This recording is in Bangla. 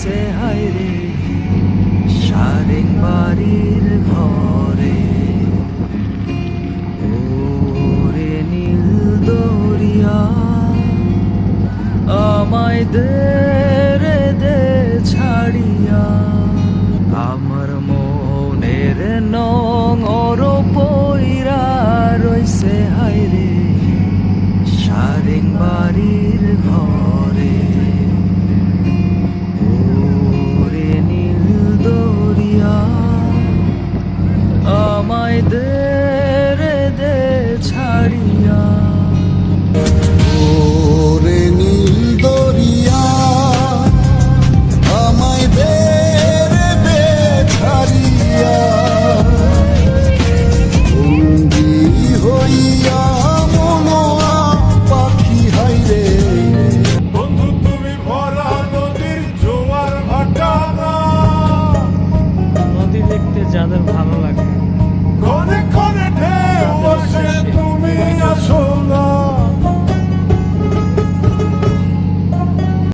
রইছে হায়রে সারেং বাড়ির ঘরে। ওরে নীল দরিয়া আমায় দে রে দে ছাড়িয়া, আমার মনের নঙর পইরা রইছে হায়রে সারেং বাড়ির ঘরে। ওরে নীল দরিয়া আমায় দে রে দে ছাড়িয়া। ওরে নীল দরিয়া আমায় দে রে দে ছাড়িয়া, বন্দী হইয়া মনোয়া পাখি হাইরে। বন্ধু তুমি ভরা নদীর জোয়ার ভাটা, নদী দেখতে যাদের ভালো লাগে ক্ষণে ক্ষণে